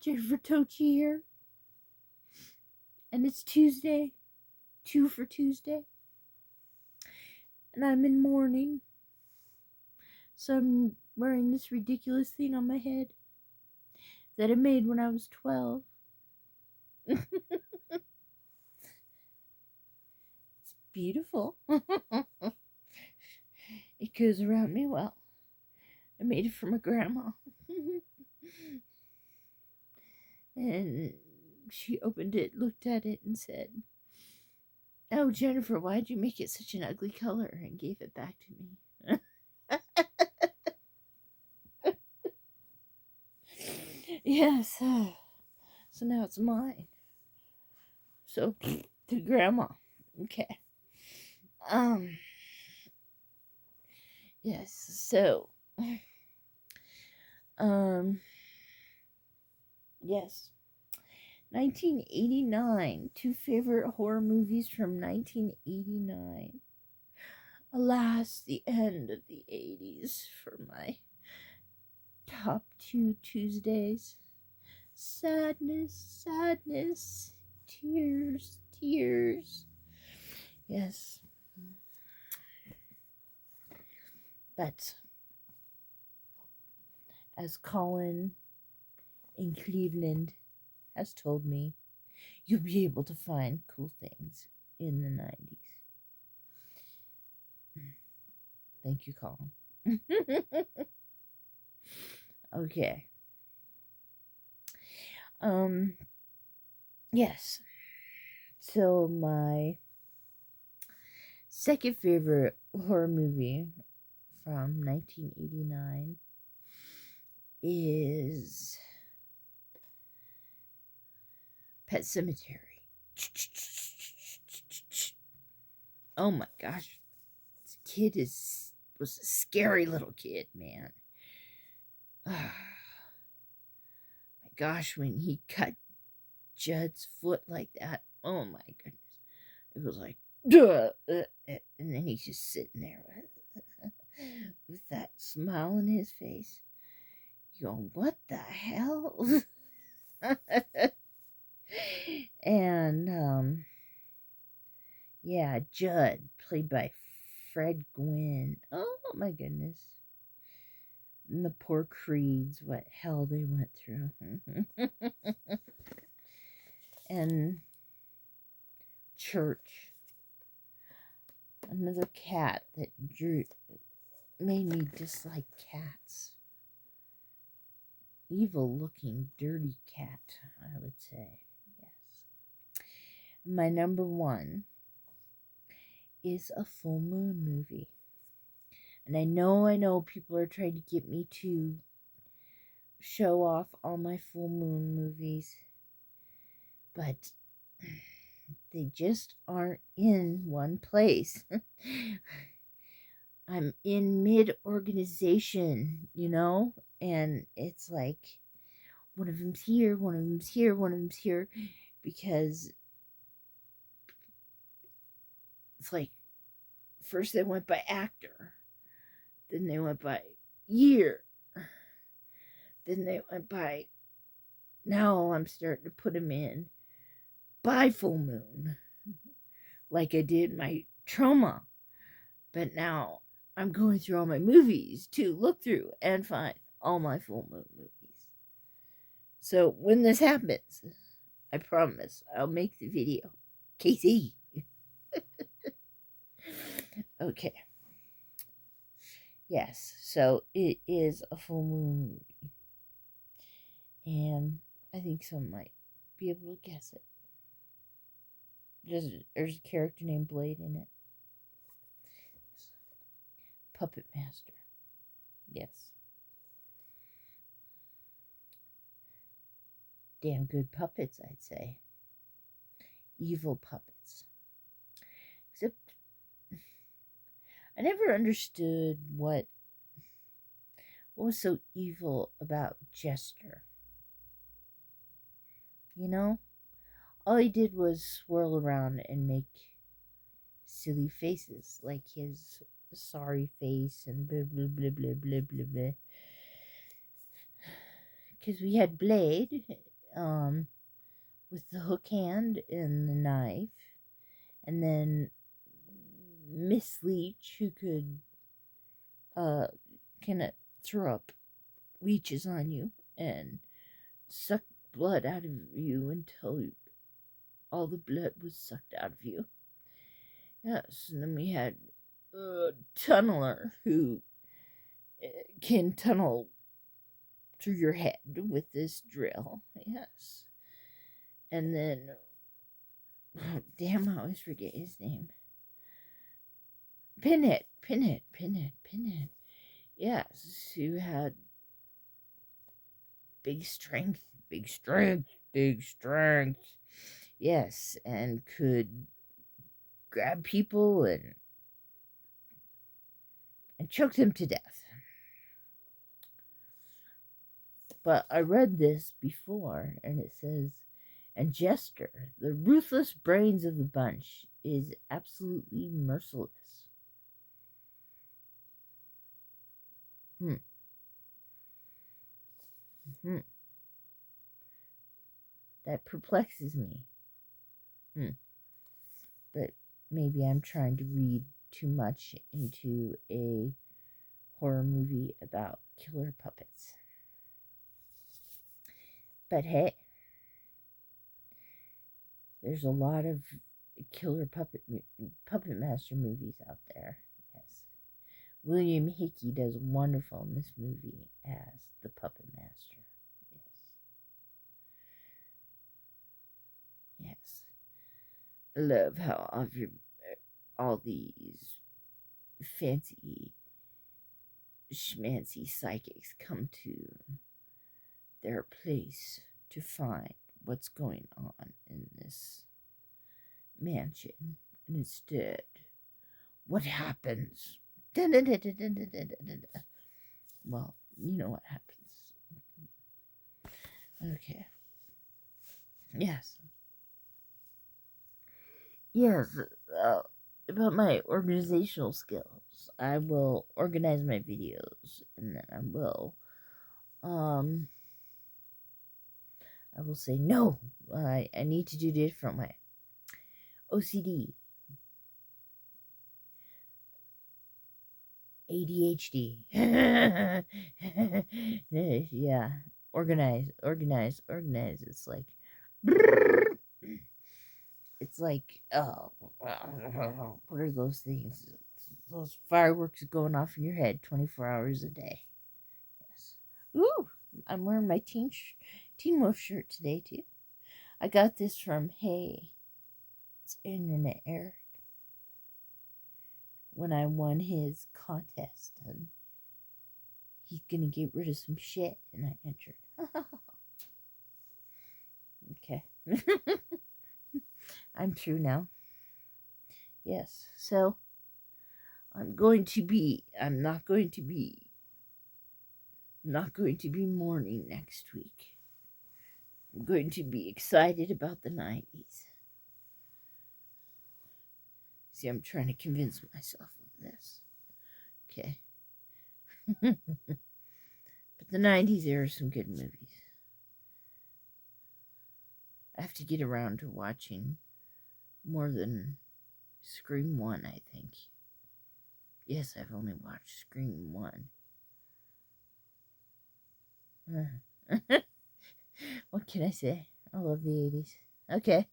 Jennifer Tochi here. And it's Tuesday. 2 for Tuesday. And I'm in mourning. So I'm wearing this ridiculous thing on my head that I made when I was 12. It's beautiful. It goes around me well. I made it for my grandma. And she opened it, looked at it, and said, "Oh, Jennifer, why'd you make it such an ugly color?" And gave it back to me. Yes. So now it's mine. So to grandma. Okay. Yes. So yes. 1989. 2 favorite horror movies from 1989. Alas, the end of the 80s for my top 2 Tuesdays. Sadness, sadness, tears, tears. Yes. But as Colin in Cleveland has told me, you'll be able to find cool things in the 90s. Thank you, Colin. Okay. Yes. So my second favorite horror movie from 1989 is Pet Sematary. Oh my gosh. This kid was a scary little kid, man. My gosh, when he cut Judd's foot like that, oh my goodness. It was like, duh, and then he's just sitting there with that smile on his face. You go, what the hell? And, yeah, Judd, played by Fred Gwynn. Oh my goodness. And the poor Creeds, what hell they went through. And Church, another cat that made me dislike cats. Evil looking, dirty cat, I would say. Yes. My number 1 is a full moon movie. And I know people are trying to get me to show off all my full moon movies, but they just aren't in one place. I'm in mid-organization, and it's like one of them's here, one of them's here, one of them's here, because it's like first they went by actor, then they went by year, then they went by, now I'm starting to put them in by full moon, like I did my trauma, but now I'm going through all my movies to look through and find all my full moon movies. So when this happens, I promise I'll make the video. Casey. Okay. Yes, so it is a full moon movie. And I think some might be able to guess it. There's a character named Blade in it. Puppet Master. Yes. Damn good puppets, I'd say. Evil puppets. Except I never understood what was so evil about Jester. All he did was swirl around and make silly faces, like his sorry face and blah blah blah blah blah blah blah. Because we had Blade, with the hook hand and the knife, and then Miss Leech, who could kind of throw up leeches on you and suck blood out of you until all the blood was sucked out of you. Yes, and then we had a tunneler who can tunnel through your head with this drill. Yes. And then, oh, damn, I always forget his name. Pinhead. Yes, who had big strength. Yes, and could grab people and choke them to death. But I read this before, and it says, and Jester, the ruthless brains of the bunch, is absolutely merciless. That perplexes me. But maybe I'm trying to read too much into a horror movie about killer puppets. But hey, there's a lot of killer puppet master movies out there. Yes, William Hickey does wonderful in this movie as the puppet master. Yes, I love how all these fancy schmancy psychics come to their place to find what's going on in this mansion. And instead, what happens? Well, you know what happens. Okay. Yes. About my organizational skills. I will organize my videos, and then I will say, no, I need to do it a different way. OCD. ADHD. Yeah. Organize. It's like, oh, what are those things? Those fireworks going off in your head 24 hours a day. Yes. Ooh, I'm wearing my Teen Wolf shirt today, too. I got this from, hey, it's Internet Eric, when I won his contest, and he's gonna get rid of some shit, and I entered. Okay. I'm through now. Yes, so I'm not going to be mourning next week. I'm going to be excited about the 90s. See, I'm trying to convince myself of this. Okay. But the 90s, there are some good movies. I have to get around to watching more than Scream 1, I think. Yes, I've only watched Scream 1. What can I say? I love the 80s. Okay.